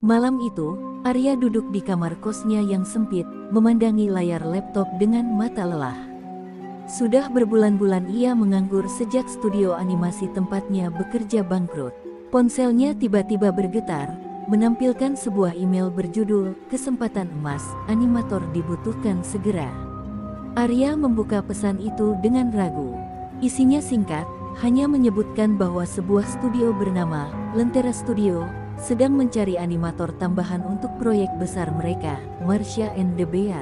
Malam itu, Arya duduk di kamar kosnya yang sempit, memandangi layar laptop dengan mata lelah. Sudah berbulan-bulan ia menganggur sejak studio animasi tempatnya bekerja bangkrut. Ponselnya tiba-tiba bergetar, menampilkan sebuah email berjudul, "Kesempatan emas, animator dibutuhkan segera." Arya membuka pesan itu dengan ragu. Isinya singkat, hanya menyebutkan bahwa sebuah studio bernama Lentera Studio sedang mencari animator tambahan untuk proyek besar mereka, Marsha and the Bear.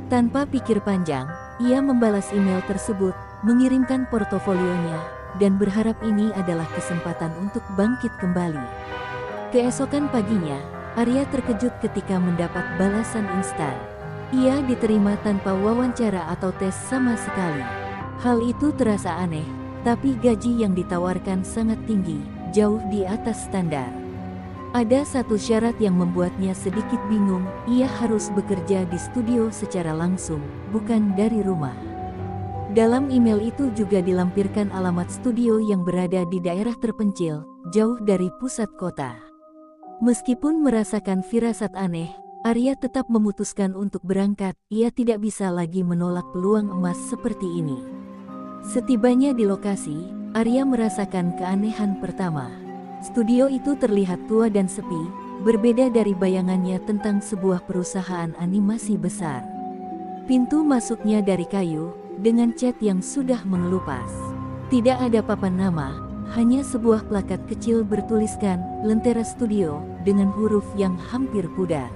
Tanpa pikir panjang, ia membalas email tersebut, mengirimkan portofolionya, dan berharap ini adalah kesempatan untuk bangkit kembali. Keesokan paginya, Arya terkejut ketika mendapat balasan instan. Ia diterima tanpa wawancara atau tes sama sekali. Hal itu terasa aneh, tapi gaji yang ditawarkan sangat tinggi, jauh di atas standar. Ada satu syarat yang membuatnya sedikit bingung, ia harus bekerja di studio secara langsung, bukan dari rumah. Dalam email itu juga dilampirkan alamat studio yang berada di daerah terpencil, jauh dari pusat kota. Meskipun merasakan firasat aneh, Arya tetap memutuskan untuk berangkat, ia tidak bisa lagi menolak peluang emas seperti ini. Setibanya di lokasi, Arya merasakan keanehan pertama. Studio itu terlihat tua dan sepi, berbeda dari bayangannya tentang sebuah perusahaan animasi besar. Pintu masuknya dari kayu, dengan cat yang sudah mengelupas. Tidak ada papan nama, hanya sebuah plakat kecil bertuliskan, "Lentera Studio", dengan huruf yang hampir pudar.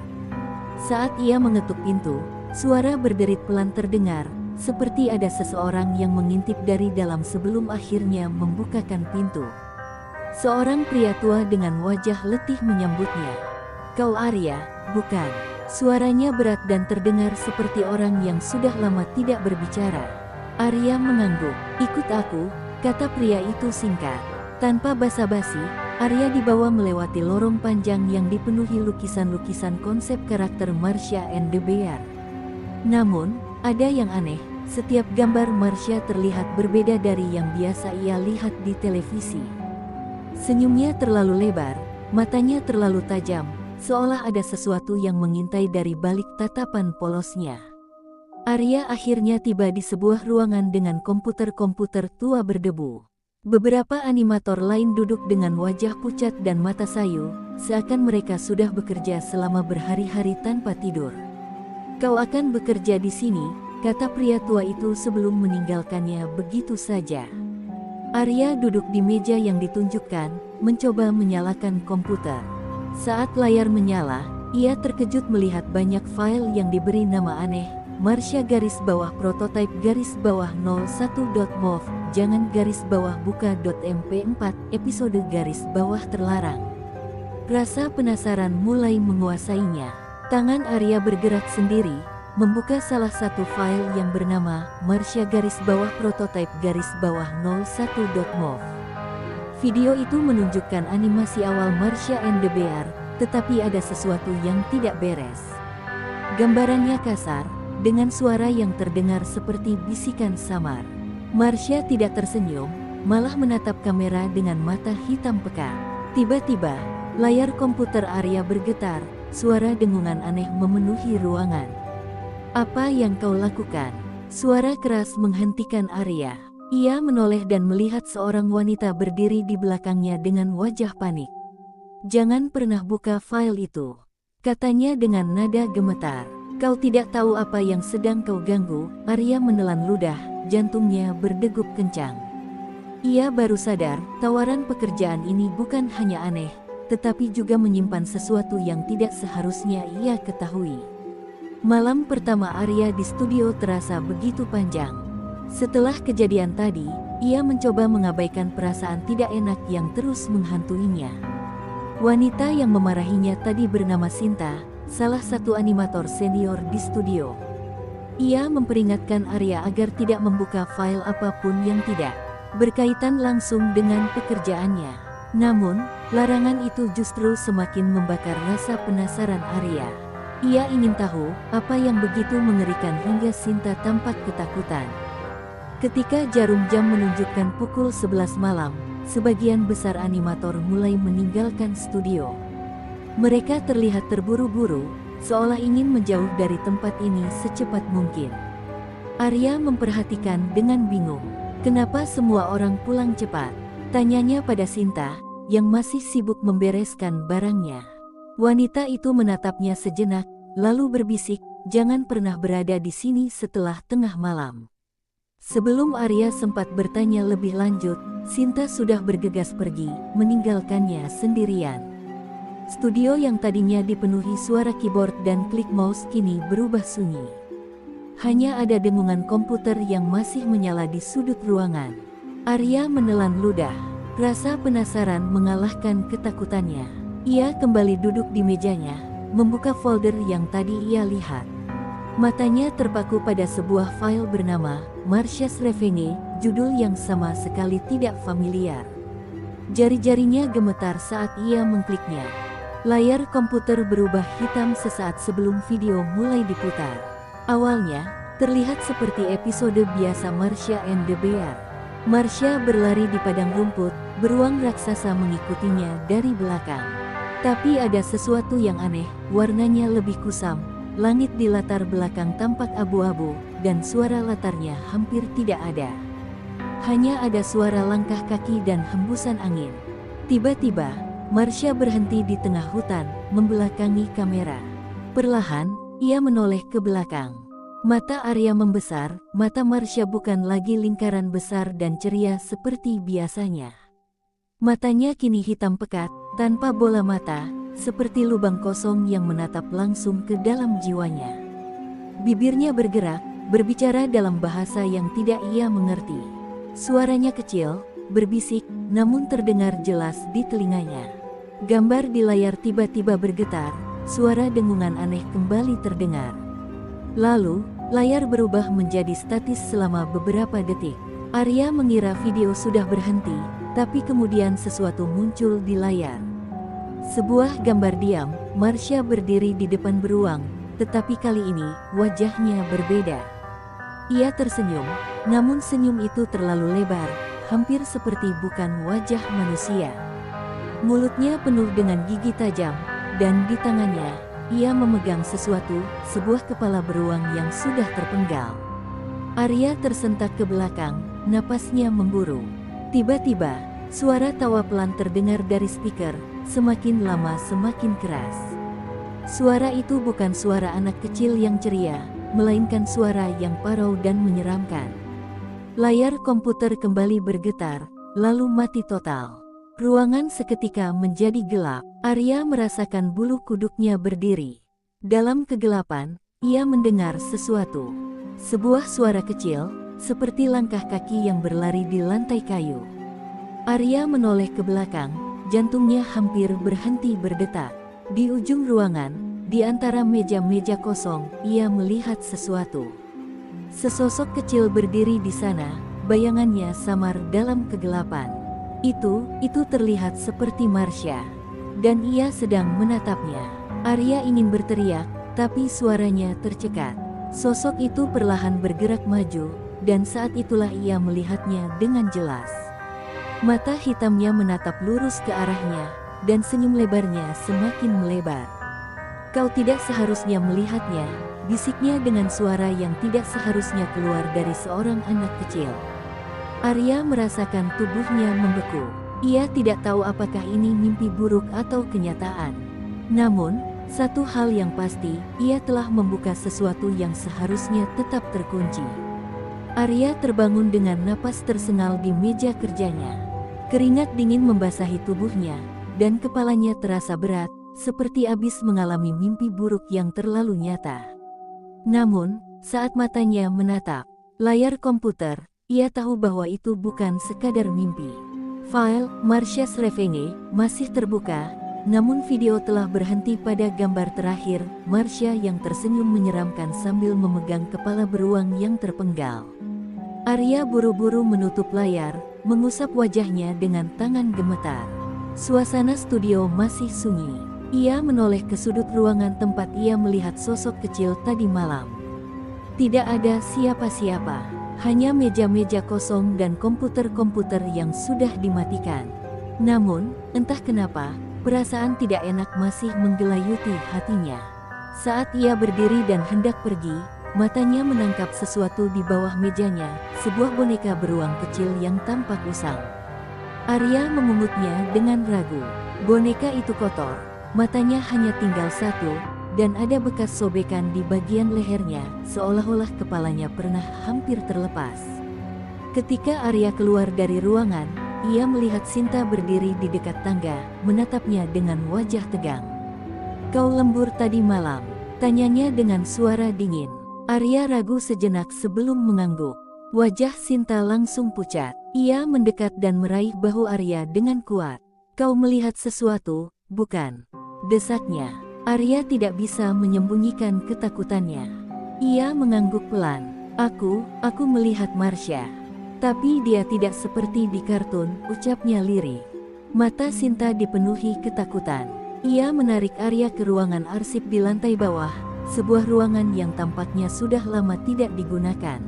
Saat ia mengetuk pintu, suara berderit pelan terdengar, seperti ada seseorang yang mengintip dari dalam sebelum akhirnya membukakan pintu. Seorang pria tua dengan wajah letih menyambutnya. "Kau Arya, bukan?" Suaranya berat dan terdengar seperti orang yang sudah lama tidak berbicara. Arya mengangguk. "Ikut aku," kata pria itu singkat. Tanpa basa-basi, Arya dibawa melewati lorong panjang yang dipenuhi lukisan-lukisan konsep karakter Marsha and the Bear. Namun, ada yang aneh, setiap gambar Marsha terlihat berbeda dari yang biasa ia lihat di televisi. Senyumnya terlalu lebar, matanya terlalu tajam, seolah ada sesuatu yang mengintai dari balik tatapan polosnya. Arya akhirnya tiba di sebuah ruangan dengan komputer-komputer tua berdebu. Beberapa animator lain duduk dengan wajah pucat dan mata sayu, seakan mereka sudah bekerja selama berhari-hari tanpa tidur. "Kau akan bekerja di sini," kata pria tua itu sebelum meninggalkannya begitu saja. Arya duduk di meja yang ditunjukkan, mencoba menyalakan komputer. Saat layar menyala, ia terkejut melihat banyak file yang diberi nama aneh, Marsha _prototype -01.mov, jangan_buka.mp4, episode _terlarang. Rasa penasaran mulai menguasainya. Tangan Arya bergerak sendiri, membuka salah satu file yang bernama Marsha _prototype -01.mov. Video itu menunjukkan animasi awal Marsha and the Bear, tetapi ada sesuatu yang tidak beres. Gambarannya kasar, dengan suara yang terdengar seperti bisikan samar. Marsha tidak tersenyum, malah menatap kamera dengan mata hitam pekat. Tiba-tiba, layar komputer Arya bergetar, suara dengungan aneh memenuhi ruangan. "Apa yang kau lakukan?" Suara keras menghentikan Arya. Ia menoleh dan melihat seorang wanita berdiri di belakangnya dengan wajah panik. "Jangan pernah buka file itu," katanya dengan nada gemetar. "Kau tidak tahu apa yang sedang kau ganggu." Arya menelan ludah, jantungnya berdegup kencang. Ia baru sadar, tawaran pekerjaan ini bukan hanya aneh, tetapi juga menyimpan sesuatu yang tidak seharusnya ia ketahui. Malam pertama Arya di studio terasa begitu panjang. Setelah kejadian tadi, ia mencoba mengabaikan perasaan tidak enak yang terus menghantuinya. Wanita yang memarahinya tadi bernama Sinta, salah satu animator senior di studio. Ia memperingatkan Arya agar tidak membuka file apapun yang tidak berkaitan langsung dengan pekerjaannya. Namun, larangan itu justru semakin membakar rasa penasaran Arya. Ia ingin tahu, apa yang begitu mengerikan hingga Sinta tampak ketakutan. Ketika jarum jam menunjukkan pukul 11 malam, sebagian besar animator mulai meninggalkan studio. Mereka terlihat terburu-buru, seolah ingin menjauh dari tempat ini secepat mungkin. Arya memperhatikan dengan bingung. Kenapa semua orang pulang cepat? Tanyanya pada Sinta, yang masih sibuk membereskan barangnya. Wanita itu menatapnya sejenak, lalu berbisik, "Jangan pernah berada di sini setelah tengah malam." Sebelum Arya sempat bertanya lebih lanjut, Sinta sudah bergegas pergi, meninggalkannya sendirian. Studio yang tadinya dipenuhi suara keyboard dan klik mouse kini berubah sunyi. Hanya ada dengungan komputer yang masih menyala di sudut ruangan. Arya menelan ludah. Rasa penasaran mengalahkan ketakutannya. Ia kembali duduk di mejanya, membuka folder yang tadi ia lihat. Matanya terpaku pada sebuah file bernama Marcia's Revenge, judul yang sama sekali tidak familiar. Jari-jarinya gemetar saat ia mengkliknya. Layar komputer berubah hitam sesaat sebelum video mulai diputar. Awalnya, terlihat seperti episode biasa Marcia and the Bear. Marcia berlari di padang rumput, beruang raksasa mengikutinya dari belakang. Tapi ada sesuatu yang aneh, warnanya lebih kusam, langit di latar belakang tampak abu-abu, dan suara latarnya hampir tidak ada. Hanya ada suara langkah kaki dan hembusan angin. Tiba-tiba, Marcia berhenti di tengah hutan, membelakangi kamera. Perlahan, ia menoleh ke belakang. Mata Arya membesar, mata Marcia bukan lagi lingkaran besar dan ceria seperti biasanya. Matanya kini hitam pekat, tanpa bola mata, seperti lubang kosong yang menatap langsung ke dalam jiwanya. Bibirnya bergerak, berbicara dalam bahasa yang tidak ia mengerti. Suaranya kecil, berbisik, namun terdengar jelas di telinganya. Gambar di layar tiba-tiba bergetar, suara dengungan aneh kembali terdengar. Lalu, layar berubah menjadi statis selama beberapa detik. Arya mengira video sudah berhenti, tapi kemudian sesuatu muncul di layar. Sebuah gambar diam, Marcia berdiri di depan beruang, tetapi kali ini, wajahnya berbeda. Ia tersenyum, namun senyum itu terlalu lebar, hampir seperti bukan wajah manusia. Mulutnya penuh dengan gigi tajam, dan di tangannya, ia memegang sesuatu, sebuah kepala beruang yang sudah terpenggal. Arya tersentak ke belakang, napasnya memburu. Tiba-tiba, suara tawa pelan terdengar dari speaker, semakin lama semakin keras. Suara itu bukan suara anak kecil yang ceria, melainkan suara yang parau dan menyeramkan. Layar komputer kembali bergetar, lalu mati total. Ruangan seketika menjadi gelap. Arya merasakan bulu kuduknya berdiri. Dalam kegelapan, ia mendengar sesuatu. Sebuah suara kecil, seperti langkah kaki yang berlari di lantai kayu. Arya menoleh ke belakang, jantungnya hampir berhenti berdetak. Di ujung ruangan, di antara meja-meja kosong, ia melihat sesuatu. Sesosok kecil berdiri di sana, bayangannya samar dalam kegelapan. Itu terlihat seperti Marcia, dan ia sedang menatapnya. Arya ingin berteriak, tapi suaranya tercekat. Sosok itu perlahan bergerak maju, dan saat itulah ia melihatnya dengan jelas. Mata hitamnya menatap lurus ke arahnya, dan senyum lebarnya semakin melebar. "Kau tidak seharusnya melihatnya," bisiknya dengan suara yang tidak seharusnya keluar dari seorang anak kecil. Arya merasakan tubuhnya membeku. Ia tidak tahu apakah ini mimpi buruk atau kenyataan. Namun, satu hal yang pasti, ia telah membuka sesuatu yang seharusnya tetap terkunci. Arya terbangun dengan napas tersengal di meja kerjanya. Keringat dingin membasahi tubuhnya, dan kepalanya terasa berat, seperti habis mengalami mimpi buruk yang terlalu nyata. Namun, saat matanya menatap layar komputer, ia tahu bahwa itu bukan sekadar mimpi. File Marcia's Revenge masih terbuka, namun video telah berhenti pada gambar terakhir, Marcia yang tersenyum menyeramkan sambil memegang kepala beruang yang terpenggal. Arya buru-buru menutup layar, mengusap wajahnya dengan tangan gemetar. Suasana studio masih sunyi. Ia menoleh ke sudut ruangan tempat ia melihat sosok kecil tadi malam. Tidak ada siapa-siapa. Hanya meja-meja kosong dan komputer-komputer yang sudah dimatikan. Namun, entah kenapa, Perasaan tidak enak masih menggelayuti hatinya. Saat ia berdiri dan hendak pergi, matanya menangkap sesuatu di bawah mejanya, sebuah boneka beruang kecil yang tampak usang. Arya memungutnya dengan ragu. Boneka itu kotor, matanya hanya tinggal satu, dan ada bekas sobekan di bagian lehernya, seolah-olah kepalanya pernah hampir terlepas. Ketika Arya keluar dari ruangan, ia melihat Sinta berdiri di dekat tangga, menatapnya dengan wajah tegang. "Kau lembur tadi malam?" tanyanya dengan suara dingin. Arya ragu sejenak sebelum mengangguk. Wajah Sinta langsung pucat. Ia mendekat dan meraih bahu Arya dengan kuat. "Kau melihat sesuatu, bukan?" desaknya. Arya tidak bisa menyembunyikan ketakutannya. Ia mengangguk pelan. Aku melihat Marsha. Tapi dia tidak seperti di kartun," ucapnya lirih. Mata Sinta dipenuhi ketakutan. Ia menarik Arya ke ruangan arsip di lantai bawah, sebuah ruangan yang tampaknya sudah lama tidak digunakan.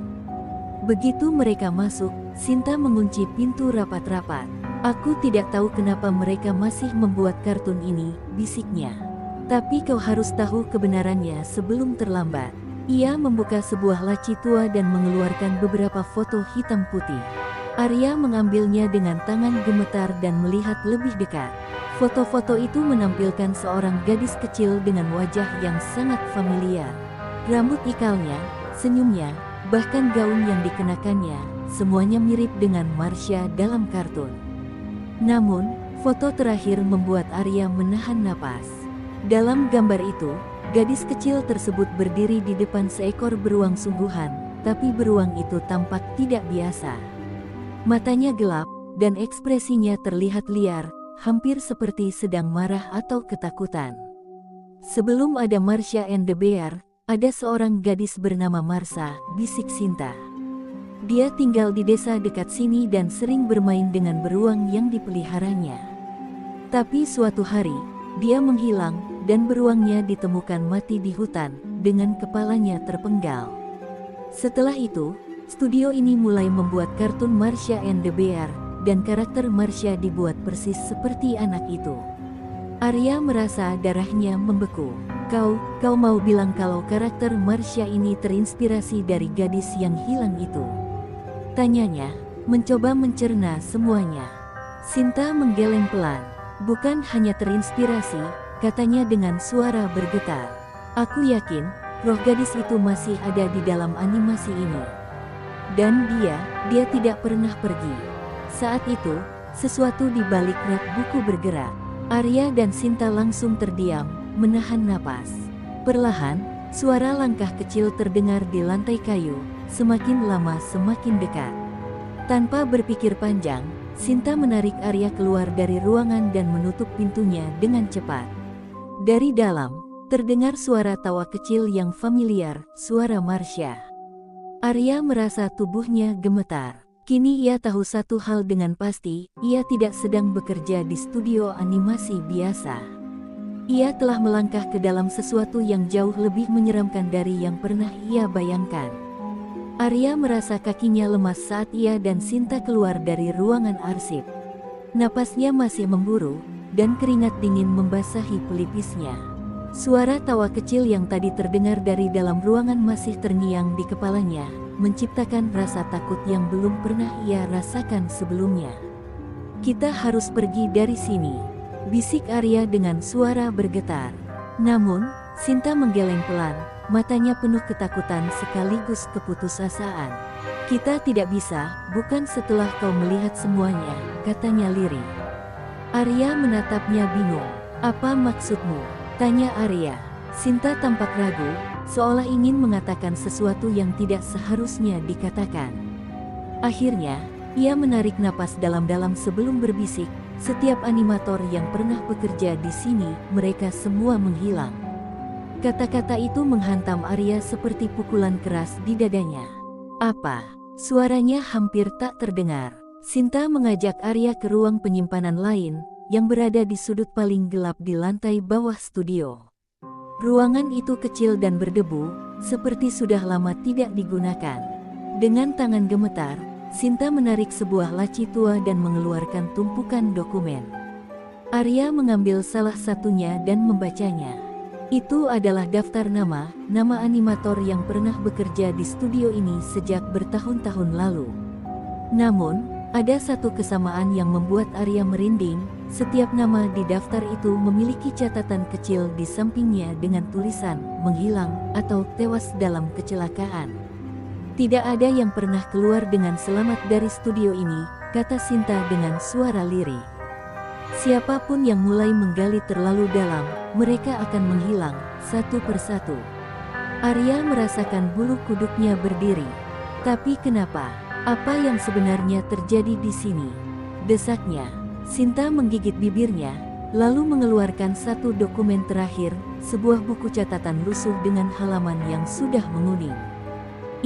Begitu mereka masuk, Sinta mengunci pintu rapat-rapat. "Aku tidak tahu kenapa mereka masih membuat kartun ini," bisiknya. "Tapi kau harus tahu kebenarannya sebelum terlambat." Ia membuka sebuah laci tua dan mengeluarkan beberapa foto hitam putih. Arya mengambilnya dengan tangan gemetar dan melihat lebih dekat. Foto-foto itu menampilkan seorang gadis kecil dengan wajah yang sangat familiar. Rambut ikalnya, senyumnya, bahkan gaun yang dikenakannya, semuanya mirip dengan Marsha dalam kartun. Namun, foto terakhir membuat Arya menahan napas. Dalam gambar itu, gadis kecil tersebut berdiri di depan seekor beruang sungguhan, tapi beruang itu tampak tidak biasa. Matanya gelap, dan ekspresinya terlihat liar, hampir seperti sedang marah atau ketakutan. "Sebelum ada Marsha and the Bear, ada seorang gadis bernama Marsa," bisik Sinta. "Dia tinggal di desa dekat sini dan sering bermain dengan beruang yang dipeliharanya. Tapi suatu hari, dia menghilang, dan beruangnya ditemukan mati di hutan, dengan kepalanya terpenggal. Setelah itu, studio ini mulai membuat kartun Marsha and the Bear, dan karakter Marsha dibuat persis seperti anak itu." Arya merasa darahnya membeku. Kau mau bilang kalau karakter Marsha ini terinspirasi dari gadis yang hilang itu?" tanyanya, mencoba mencerna semuanya. Sinta menggeleng pelan. "Bukan hanya terinspirasi," katanya dengan suara bergetar. "Aku yakin, roh gadis itu masih ada di dalam animasi ini. Dan dia tidak pernah pergi." Saat itu, sesuatu di balik rak buku bergerak. Arya dan Sinta langsung terdiam, menahan napas. Perlahan, suara langkah kecil terdengar di lantai kayu, semakin lama semakin dekat. Tanpa berpikir panjang, Sinta menarik Arya keluar dari ruangan dan menutup pintunya dengan cepat. Dari dalam, terdengar suara tawa kecil yang familiar, suara Marsha. Arya merasa tubuhnya gemetar. Kini ia tahu satu hal dengan pasti, ia tidak sedang bekerja di studio animasi biasa. Ia telah melangkah ke dalam sesuatu yang jauh lebih menyeramkan dari yang pernah ia bayangkan. Arya merasa kakinya lemas saat ia dan Sinta keluar dari ruangan arsip. Napasnya masih memburu, dan keringat dingin membasahi pelipisnya. Suara tawa kecil yang tadi terdengar dari dalam ruangan masih terngiang di kepalanya, menciptakan rasa takut yang belum pernah ia rasakan sebelumnya. "Kita harus pergi dari sini," bisik Arya dengan suara bergetar. Namun, Sinta menggeleng pelan, matanya penuh ketakutan sekaligus keputusasaan. "Kita tidak bisa, bukan setelah kau melihat semuanya," katanya lirih. Arya menatapnya bingung. "Apa maksudmu?" tanya Arya. Sinta tampak ragu, seolah ingin mengatakan sesuatu yang tidak seharusnya dikatakan. Akhirnya, ia menarik napas dalam-dalam sebelum berbisik, "Setiap animator yang pernah bekerja di sini, mereka semua menghilang." Kata-kata itu menghantam Arya seperti pukulan keras di dadanya. "Apa?" Suaranya hampir tak terdengar. Sinta mengajak Arya ke ruang penyimpanan lain, yang berada di sudut paling gelap di lantai bawah studio. Ruangan itu kecil dan berdebu, seperti sudah lama tidak digunakan. Dengan tangan gemetar, Sinta menarik sebuah laci tua dan mengeluarkan tumpukan dokumen. Arya mengambil salah satunya dan membacanya. Itu adalah daftar nama animator yang pernah bekerja di studio ini sejak bertahun-tahun lalu. Namun, ada satu kesamaan yang membuat Arya merinding. Setiap nama di daftar itu memiliki catatan kecil di sampingnya dengan tulisan "menghilang" atau "tewas dalam kecelakaan". Tidak ada yang pernah keluar dengan selamat dari studio ini, kata Sinta dengan suara lirih. Siapapun yang mulai menggali terlalu dalam, mereka akan menghilang, satu persatu. Arya merasakan bulu kuduknya berdiri. Tapi kenapa? Apa yang sebenarnya terjadi di sini? Desaknya. Sinta menggigit bibirnya, lalu mengeluarkan satu dokumen terakhir, sebuah buku catatan lusuh dengan halaman yang sudah menguning.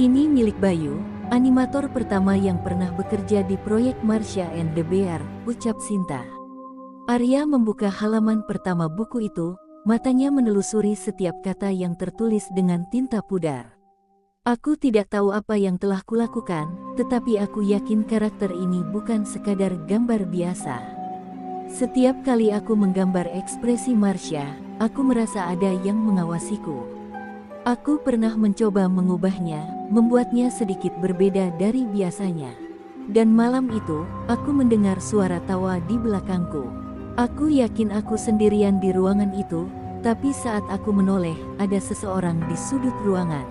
Ini milik Bayu, animator pertama yang pernah bekerja di proyek Marsha and the Bear, ucap Sinta. Arya membuka halaman pertama buku itu, matanya menelusuri setiap kata yang tertulis dengan tinta pudar. Aku tidak tahu apa yang telah kulakukan, tetapi aku yakin karakter ini bukan sekadar gambar biasa. Setiap kali aku menggambar ekspresi Marsha, aku merasa ada yang mengawasiku. Aku pernah mencoba mengubahnya, membuatnya sedikit berbeda dari biasanya. Dan malam itu, aku mendengar suara tawa di belakangku. Aku yakin aku sendirian di ruangan itu, tapi saat aku menoleh, ada seseorang di sudut ruangan.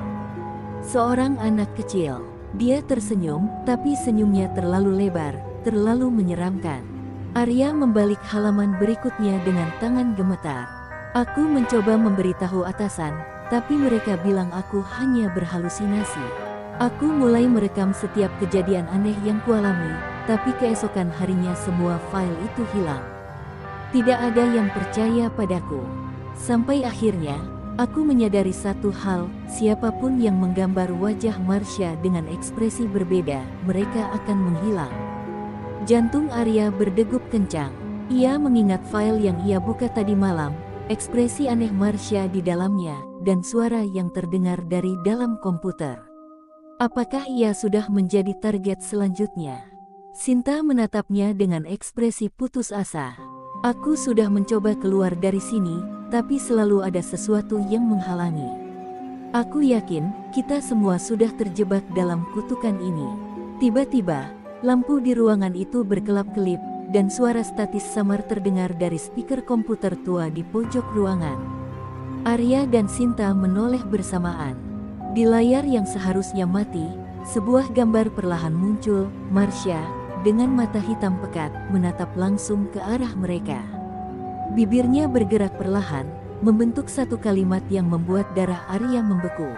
Seorang anak kecil. Dia tersenyum, tapi senyumnya terlalu lebar, terlalu menyeramkan. Arya membalik halaman berikutnya dengan tangan gemetar. Aku mencoba memberitahu atasan, tapi mereka bilang aku hanya berhalusinasi. Aku mulai merekam setiap kejadian aneh yang kualami, tapi keesokan harinya semua file itu hilang. Tidak ada yang percaya padaku. Sampai akhirnya, aku menyadari satu hal, siapapun yang menggambar wajah Marsha dengan ekspresi berbeda, mereka akan menghilang. Jantung Arya berdegup kencang. Ia mengingat file yang ia buka tadi malam, ekspresi aneh Marsha di dalamnya, dan suara yang terdengar dari dalam komputer. Apakah ia sudah menjadi target selanjutnya? Sinta menatapnya dengan ekspresi putus asa. Aku sudah mencoba keluar dari sini, tapi selalu ada sesuatu yang menghalangi. Aku yakin, kita semua sudah terjebak dalam kutukan ini. Tiba-tiba, lampu di ruangan itu berkelap-kelip, dan suara statis samar terdengar dari speaker komputer tua di pojok ruangan. Arya dan Sinta menoleh bersamaan. Di layar yang seharusnya mati, sebuah gambar perlahan muncul, Marsha, dengan mata hitam pekat, menatap langsung ke arah mereka. Bibirnya bergerak perlahan, membentuk satu kalimat yang membuat darah Arya membeku.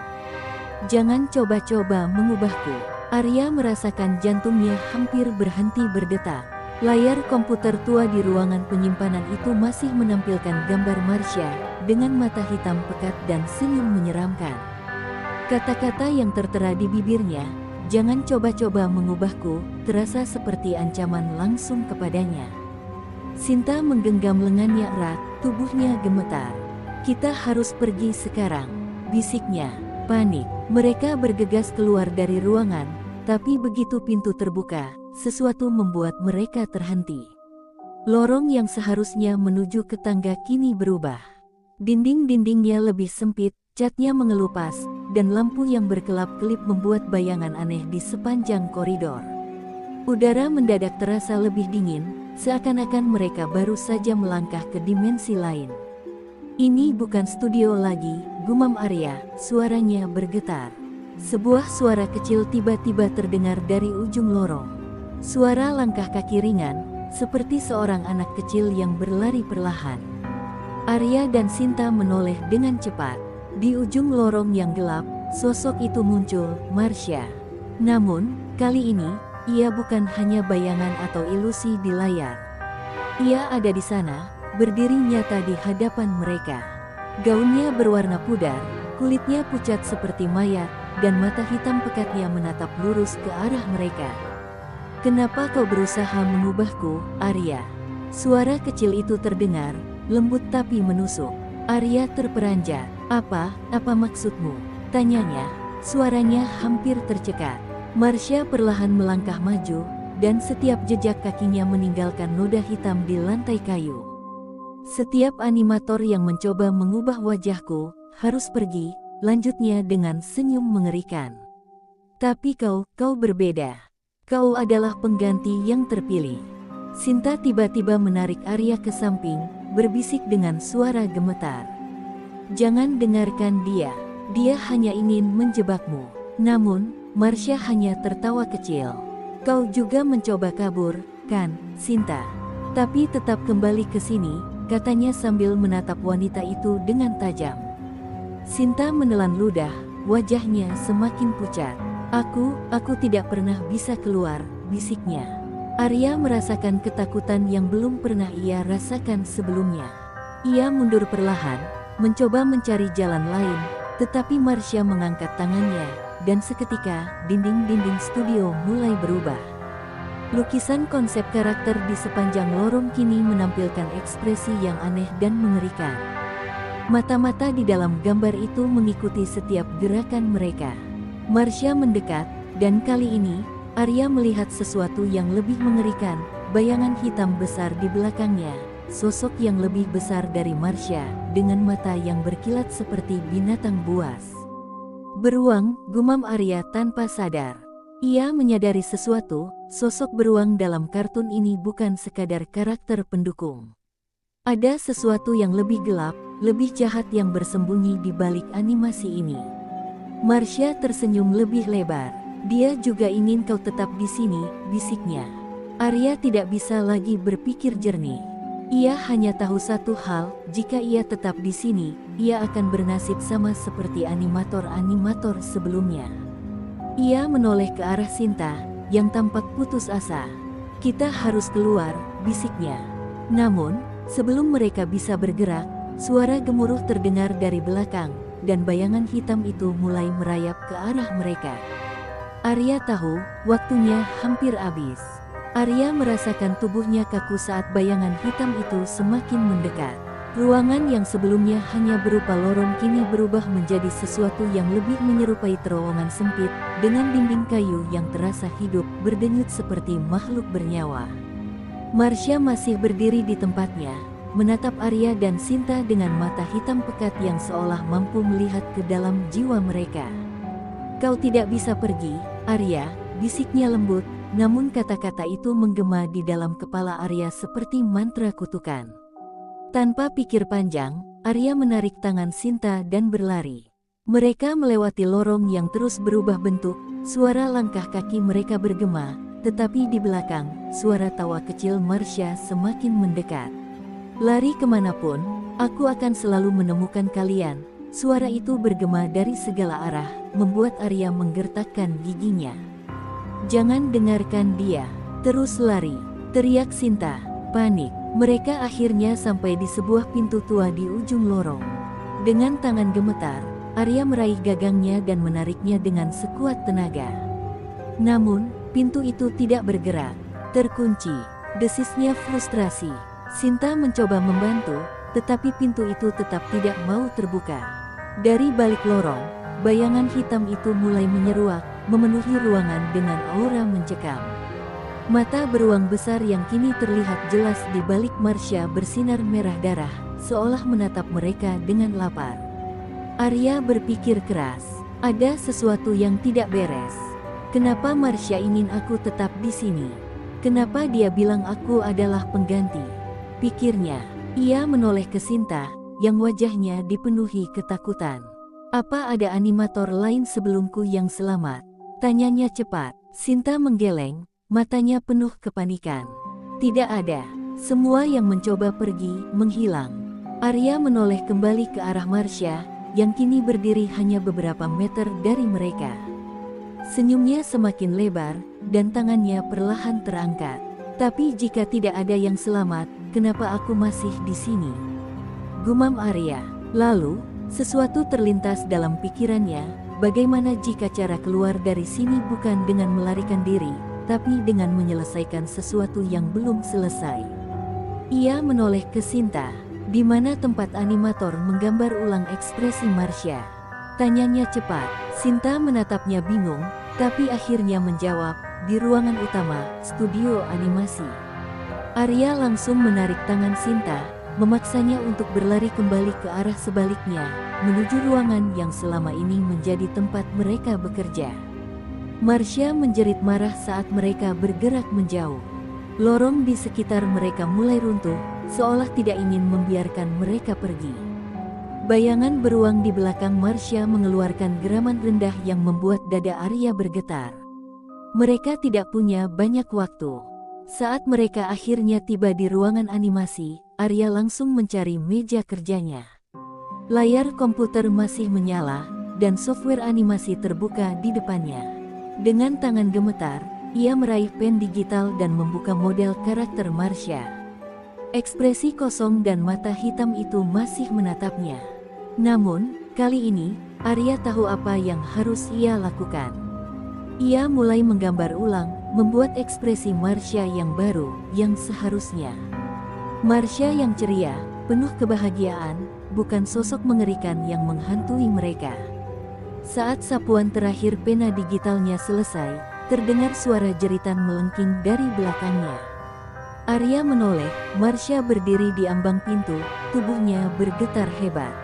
Jangan coba-coba mengubahku. Arya merasakan jantungnya hampir berhenti berdetak. Layar komputer tua di ruangan penyimpanan itu masih menampilkan gambar Marsha, dengan mata hitam pekat dan senyum menyeramkan. Kata-kata yang tertera di bibirnya, "Jangan coba-coba mengubahku," terasa seperti ancaman langsung kepadanya. Sinta menggenggam lengannya erat, tubuhnya gemetar. "Kita harus pergi sekarang," bisiknya. Panik. Mereka bergegas keluar dari ruangan, tapi begitu pintu terbuka, sesuatu membuat mereka terhenti. Lorong yang seharusnya menuju ke tangga kini berubah. Dinding-dindingnya lebih sempit, catnya mengelupas, dan lampu yang berkelap-kelip membuat bayangan aneh di sepanjang koridor. Udara mendadak terasa lebih dingin, seakan-akan mereka baru saja melangkah ke dimensi lain. "Ini bukan studio lagi," gumam Arya, suaranya bergetar. Sebuah suara kecil tiba-tiba terdengar dari ujung lorong. Suara langkah kaki ringan, seperti seorang anak kecil yang berlari perlahan. Arya dan Sinta menoleh dengan cepat. Di ujung lorong yang gelap, sosok itu muncul, Marsha. Namun, kali ini, ia bukan hanya bayangan atau ilusi di layar. Ia ada di sana, berdiri nyata di hadapan mereka. Gaunnya berwarna pudar, kulitnya pucat seperti mayat, dan mata hitam pekatnya menatap lurus ke arah mereka. "Kenapa kau berusaha mengubahku, Arya?" Suara kecil itu terdengar, lembut tapi menusuk. Arya terperanjat. Apa maksudmu?" tanyanya. Suaranya hampir tercekat. Marsha perlahan melangkah maju, dan setiap jejak kakinya meninggalkan noda hitam di lantai kayu. Setiap animator yang mencoba mengubah wajahku harus pergi, lanjutnya dengan senyum mengerikan. Tapi kau berbeda. Kau adalah pengganti yang terpilih. Sinta tiba-tiba menarik Arya ke samping, berbisik dengan suara gemetar. Jangan dengarkan dia. Dia hanya ingin menjebakmu. Namun, Marsha hanya tertawa kecil. Kau juga mencoba kabur, kan, Sinta? Tapi tetap kembali ke sini, katanya sambil menatap wanita itu dengan tajam. Sinta menelan ludah, wajahnya semakin pucat. Aku tidak pernah bisa keluar, bisiknya. Arya merasakan ketakutan yang belum pernah ia rasakan sebelumnya. Ia mundur perlahan, mencoba mencari jalan lain, tetapi Marsha mengangkat tangannya, dan seketika dinding-dinding studio mulai berubah. Lukisan konsep karakter di sepanjang lorong kini menampilkan ekspresi yang aneh dan mengerikan. Mata-mata di dalam gambar itu mengikuti setiap gerakan mereka. Marsha mendekat, dan kali ini, Arya melihat sesuatu yang lebih mengerikan, bayangan hitam besar di belakangnya, sosok yang lebih besar dari Marsha, dengan mata yang berkilat seperti binatang buas. Beruang, gumam Arya tanpa sadar. Ia menyadari sesuatu, sosok beruang dalam kartun ini bukan sekadar karakter pendukung. Ada sesuatu yang lebih gelap, lebih jahat yang bersembunyi di balik animasi ini. Marsha tersenyum lebih lebar. Dia juga ingin kau tetap di sini, bisiknya. Arya tidak bisa lagi berpikir jernih. Ia hanya tahu satu hal, jika ia tetap di sini, ia akan bernasib sama seperti animator-animator sebelumnya. Ia menoleh ke arah Sinta, yang tampak putus asa. Kita harus keluar, bisiknya. Namun, sebelum mereka bisa bergerak, suara gemuruh terdengar dari belakang, dan bayangan hitam itu mulai merayap ke arah mereka. Arya tahu, waktunya hampir habis. Arya merasakan tubuhnya kaku saat bayangan hitam itu semakin mendekat. Ruangan yang sebelumnya hanya berupa lorong kini berubah menjadi sesuatu yang lebih menyerupai terowongan sempit, dengan dinding kayu yang terasa hidup, berdenyut seperti makhluk bernyawa. Marsha masih berdiri di tempatnya, menatap Arya dan Sinta dengan mata hitam pekat yang seolah mampu melihat ke dalam jiwa mereka. Kau tidak bisa pergi, Arya, bisiknya lembut, namun kata-kata itu menggema di dalam kepala Arya seperti mantra kutukan. Tanpa pikir panjang, Arya menarik tangan Sinta dan berlari. Mereka melewati lorong yang terus berubah bentuk, suara langkah kaki mereka bergema, tetapi di belakang, suara tawa kecil Marsha semakin mendekat. Lari kemanapun, aku akan selalu menemukan kalian. Suara itu bergema dari segala arah, membuat Arya menggertakkan giginya. Jangan dengarkan dia, terus lari, teriak Sinta, panik. Mereka akhirnya sampai di sebuah pintu tua di ujung lorong. Dengan tangan gemetar, Arya meraih gagangnya dan menariknya dengan sekuat tenaga. Namun, pintu itu tidak bergerak, terkunci. Desisnya frustrasi. Sinta mencoba membantu, tetapi pintu itu tetap tidak mau terbuka. Dari balik lorong, bayangan hitam itu mulai menyeruak, memenuhi ruangan dengan aura mencekam. Mata beruang besar yang kini terlihat jelas di balik Marsha bersinar merah darah, seolah menatap mereka dengan lapar. Arya berpikir keras, ada sesuatu yang tidak beres. Kenapa Marsha ingin aku tetap di sini? Kenapa dia bilang aku adalah pengganti? Pikirnya, ia menoleh ke Sinta, yang wajahnya dipenuhi ketakutan. Apa ada animator lain sebelumku yang selamat? Tanyanya cepat. Sinta menggeleng, matanya penuh kepanikan. Tidak ada. Semua yang mencoba pergi, menghilang. Arya menoleh kembali ke arah Marsha, yang kini berdiri hanya beberapa meter dari mereka. Senyumnya semakin lebar, dan tangannya perlahan terangkat. Tapi jika tidak ada yang selamat, kenapa aku masih di sini? Gumam Arya. Lalu, sesuatu terlintas dalam pikirannya, bagaimana jika cara keluar dari sini bukan dengan melarikan diri, tapi dengan menyelesaikan sesuatu yang belum selesai. Ia menoleh ke Sinta, di mana tempat animator menggambar ulang ekspresi Marsha. Tanyanya cepat. Sinta menatapnya bingung, tapi akhirnya menjawab, di ruangan utama, studio animasi. Arya langsung menarik tangan Sinta, memaksanya untuk berlari kembali ke arah sebaliknya, menuju ruangan yang selama ini menjadi tempat mereka bekerja. Marsha menjerit marah saat mereka bergerak menjauh. Lorong di sekitar mereka mulai runtuh, seolah tidak ingin membiarkan mereka pergi. Bayangan beruang di belakang Marsha mengeluarkan geraman rendah yang membuat dada Arya bergetar. Mereka tidak punya banyak waktu. Saat mereka akhirnya tiba di ruangan animasi, Arya langsung mencari meja kerjanya. Layar komputer masih menyala, dan software animasi terbuka di depannya. Dengan tangan gemetar, ia meraih pen digital dan membuka model karakter Marsha. Ekspresi kosong dan mata hitam itu masih menatapnya. Namun, kali ini, Arya tahu apa yang harus ia lakukan. Ia mulai menggambar ulang, membuat ekspresi Marsha yang baru, yang seharusnya. Marsha yang ceria, penuh kebahagiaan, bukan sosok mengerikan yang menghantui mereka. Saat sapuan terakhir pena digitalnya selesai, terdengar suara jeritan melengking dari belakangnya. Arya menoleh, Marsha berdiri di ambang pintu, tubuhnya bergetar hebat.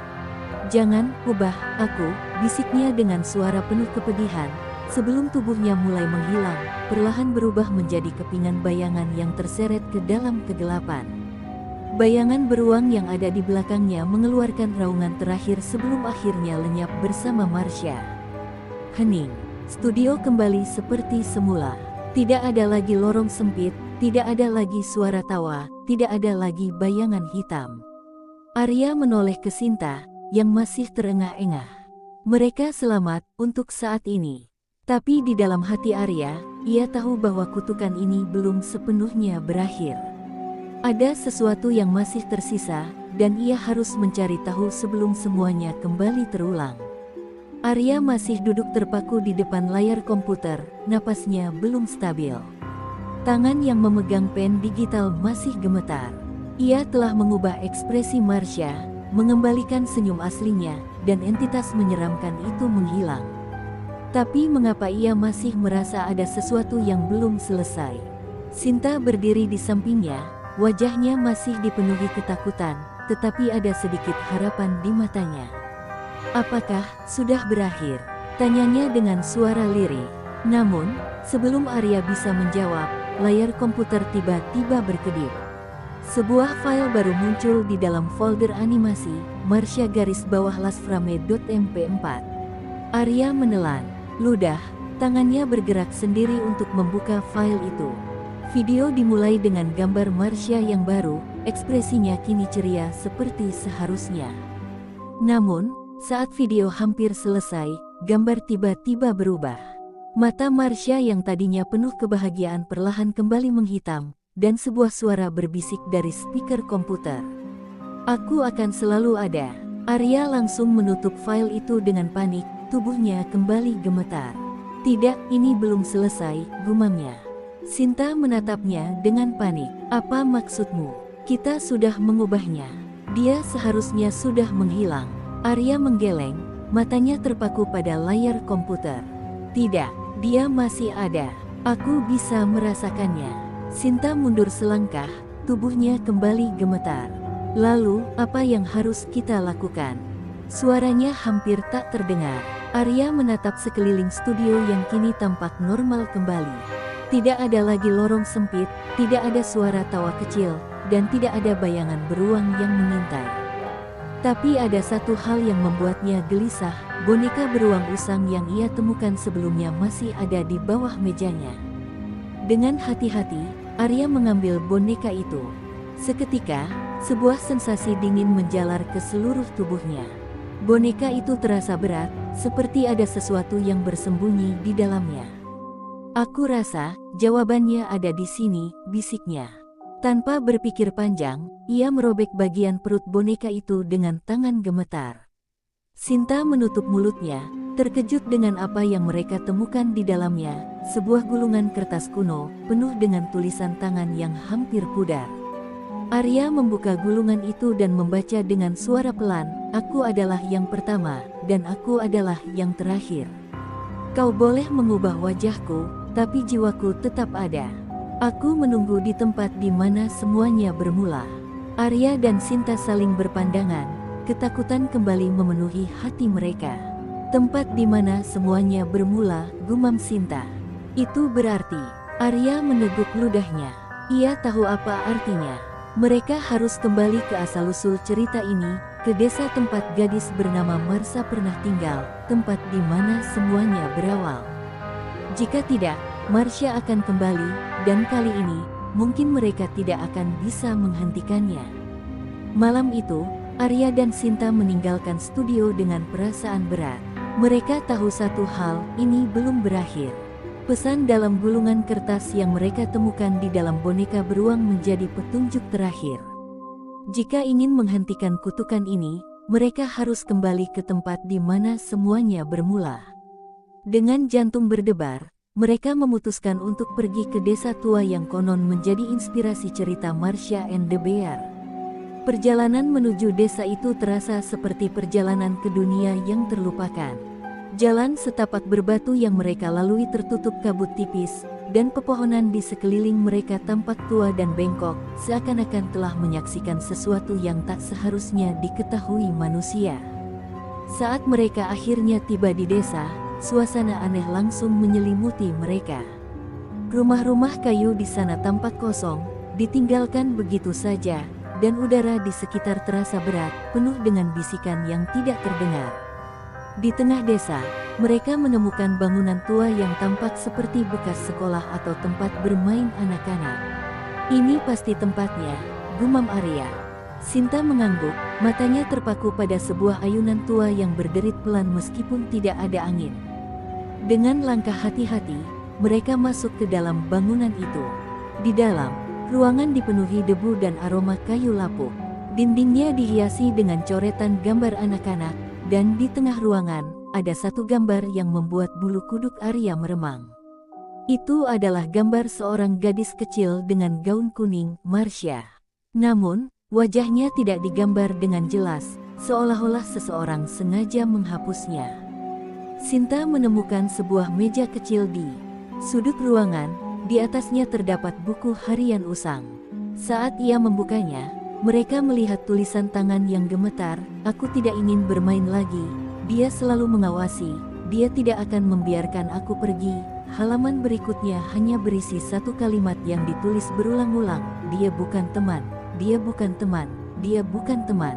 "Jangan ubah aku," bisiknya dengan suara penuh kepedihan. Sebelum tubuhnya mulai menghilang, perlahan berubah menjadi kepingan bayangan yang terseret ke dalam kegelapan. Bayangan beruang yang ada di belakangnya mengeluarkan raungan terakhir sebelum akhirnya lenyap bersama Marsha. Hening. Studio kembali seperti semula. Tidak ada lagi lorong sempit, tidak ada lagi suara tawa, tidak ada lagi bayangan hitam. Arya menoleh ke Sinta, yang masih terengah-engah. Mereka selamat untuk saat ini. Tapi di dalam hati Arya, ia tahu bahwa kutukan ini belum sepenuhnya berakhir. Ada sesuatu yang masih tersisa, dan ia harus mencari tahu sebelum semuanya kembali terulang. Arya masih duduk terpaku di depan layar komputer, napasnya belum stabil. Tangan yang memegang pen digital masih gemetar. Ia telah mengubah ekspresi Marsha, mengembalikan senyum aslinya, dan entitas menyeramkan itu menghilang. Tapi mengapa ia masih merasa ada sesuatu yang belum selesai? Sinta berdiri di sampingnya, wajahnya masih dipenuhi ketakutan, tetapi ada sedikit harapan di matanya. "Apakah sudah berakhir?" tanyanya dengan suara lirih. Namun, sebelum Arya bisa menjawab, layar komputer tiba-tiba berkedip. Sebuah file baru muncul di dalam folder animasi, Marsha _lasframe.mp4. Arya menelan, ludah, tangannya bergerak sendiri untuk membuka file itu. Video dimulai dengan gambar Marsha yang baru, ekspresinya kini ceria seperti seharusnya. Namun, saat video hampir selesai, gambar tiba-tiba berubah. Mata Marsha yang tadinya penuh kebahagiaan perlahan kembali menghitam, dan sebuah suara berbisik dari speaker komputer. "Aku akan selalu ada." Arya langsung menutup file itu dengan panik, tubuhnya kembali gemetar. "Tidak, ini belum selesai," gumamnya. Sinta menatapnya dengan panik. "Apa maksudmu? Kita sudah mengubahnya. Dia seharusnya sudah menghilang." Arya menggeleng, matanya terpaku pada layar komputer. "Tidak, dia masih ada. Aku bisa merasakannya." Sinta mundur selangkah, tubuhnya kembali gemetar. "Lalu, apa yang harus kita lakukan?" Suaranya hampir tak terdengar. Arya menatap sekeliling studio yang kini tampak normal kembali. Tidak ada lagi lorong sempit, tidak ada suara tawa kecil, dan tidak ada bayangan beruang yang mengintai. Tapi ada satu hal yang membuatnya gelisah, boneka beruang usang yang ia temukan sebelumnya masih ada di bawah mejanya. Dengan hati-hati, Arya mengambil boneka itu. Seketika, sebuah sensasi dingin menjalar ke seluruh tubuhnya. Boneka itu terasa berat, seperti ada sesuatu yang bersembunyi di dalamnya. "Aku rasa, jawabannya ada di sini," bisiknya. Tanpa berpikir panjang, ia merobek bagian perut boneka itu dengan tangan gemetar. Sinta menutup mulutnya, terkejut dengan apa yang mereka temukan di dalamnya, sebuah gulungan kertas kuno, penuh dengan tulisan tangan yang hampir pudar. Arya membuka gulungan itu dan membaca dengan suara pelan, "Aku adalah yang pertama, dan aku adalah yang terakhir. Kau boleh mengubah wajahku, tapi jiwaku tetap ada. Aku menunggu di tempat di mana semuanya bermula." Arya dan Sinta saling berpandangan, ketakutan kembali memenuhi hati mereka. Tempat di mana semuanya bermula, gumam Sinta. Itu berarti, Arya meneguk ludahnya. Ia tahu apa artinya. Mereka harus kembali ke asal-usul cerita ini, ke desa tempat gadis bernama Marsha pernah tinggal, tempat di mana semuanya berawal. Jika tidak, Marsha akan kembali, dan kali ini, mungkin mereka tidak akan bisa menghentikannya. Malam itu, Arya dan Sinta meninggalkan studio dengan perasaan berat. Mereka tahu satu hal, ini belum berakhir. Pesan dalam gulungan kertas yang mereka temukan di dalam boneka beruang menjadi petunjuk terakhir. Jika ingin menghentikan kutukan ini, mereka harus kembali ke tempat di mana semuanya bermula. Dengan jantung berdebar, mereka memutuskan untuk pergi ke desa tua yang konon menjadi inspirasi cerita Marsha and the Bear. Perjalanan menuju desa itu terasa seperti perjalanan ke dunia yang terlupakan. Jalan setapak berbatu yang mereka lalui tertutup kabut tipis, dan pepohonan di sekeliling mereka tampak tua dan bengkok, seakan-akan telah menyaksikan sesuatu yang tak seharusnya diketahui manusia. Saat mereka akhirnya tiba di desa, suasana aneh langsung menyelimuti mereka. Rumah-rumah kayu di sana tampak kosong, ditinggalkan begitu saja, dan udara di sekitar terasa berat, penuh dengan bisikan yang tidak terdengar. Di tengah desa, mereka menemukan bangunan tua yang tampak seperti bekas sekolah atau tempat bermain anak-anak. Ini pasti tempatnya, gumam Arya. Sinta mengangguk, matanya terpaku pada sebuah ayunan tua yang berderit pelan meskipun tidak ada angin. Dengan langkah hati-hati, mereka masuk ke dalam bangunan itu. Di dalam, ruangan dipenuhi debu dan aroma kayu lapuk. Dindingnya dihiasi dengan coretan gambar anak-anak, dan di tengah ruangan, ada satu gambar yang membuat bulu kuduk Arya meremang. Itu adalah gambar seorang gadis kecil dengan gaun kuning, Marsha. Namun, wajahnya tidak digambar dengan jelas, seolah-olah seseorang sengaja menghapusnya. Sinta menemukan sebuah meja kecil di sudut ruangan, di atasnya terdapat buku harian usang. Saat ia membukanya, mereka melihat tulisan tangan yang gemetar, "Aku tidak ingin bermain lagi, dia selalu mengawasi, dia tidak akan membiarkan aku pergi." Halaman berikutnya hanya berisi satu kalimat yang ditulis berulang-ulang, "Dia bukan teman, dia bukan teman, dia bukan teman."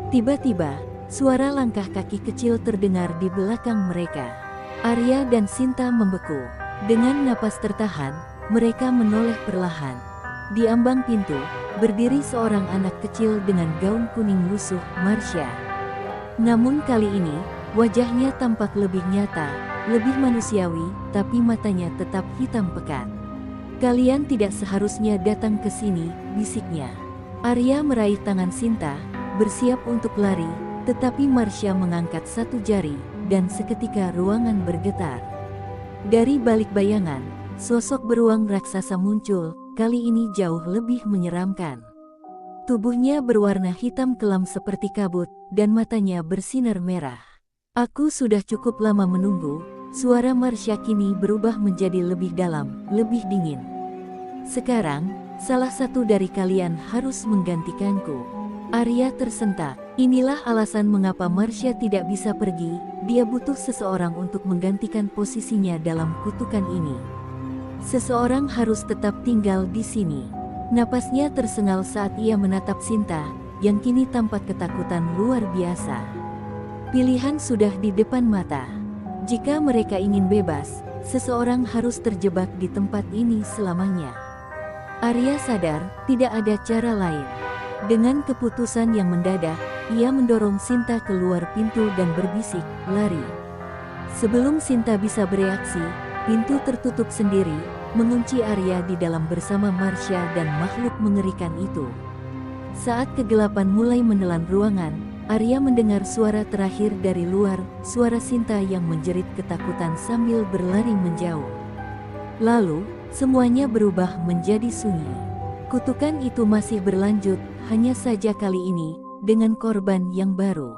Tiba-tiba, suara langkah kaki kecil terdengar di belakang mereka. Arya dan Sinta membeku. Dengan napas tertahan, mereka menoleh perlahan. Di ambang pintu, berdiri seorang anak kecil dengan gaun kuning lusuh, Marsha. Namun kali ini, wajahnya tampak lebih nyata, lebih manusiawi, tapi matanya tetap hitam pekat. "Kalian tidak seharusnya datang ke sini," bisiknya. Arya meraih tangan Sinta, bersiap untuk lari, tetapi Marsha mengangkat satu jari, dan seketika ruangan bergetar. Dari balik bayangan, sosok beruang raksasa muncul, kali ini jauh lebih menyeramkan. Tubuhnya berwarna hitam kelam seperti kabut, dan matanya bersinar merah. "Aku sudah cukup lama menunggu." Suara Marsha kini berubah menjadi lebih dalam, lebih dingin. "Sekarang, salah satu dari kalian harus menggantikanku." Arya tersentak. Inilah alasan mengapa Marsha tidak bisa pergi, dia butuh seseorang untuk menggantikan posisinya dalam kutukan ini. Seseorang harus tetap tinggal di sini. Napasnya tersengal saat ia menatap Sinta, yang kini tampak ketakutan luar biasa. Pilihan sudah di depan mata. Jika mereka ingin bebas, seseorang harus terjebak di tempat ini selamanya. Arya sadar, tidak ada cara lain. Dengan keputusan yang mendadak, ia mendorong Sinta keluar pintu dan berbisik, "Lari." Sebelum Sinta bisa bereaksi, pintu tertutup sendiri, mengunci Arya di dalam bersama Marsha dan makhluk mengerikan itu. Saat kegelapan mulai menelan ruangan, Arya mendengar suara terakhir dari luar, suara Sinta yang menjerit ketakutan sambil berlari menjauh. Lalu, semuanya berubah menjadi sunyi. Kutukan itu masih berlanjut, hanya saja kali ini, dengan korban yang baru.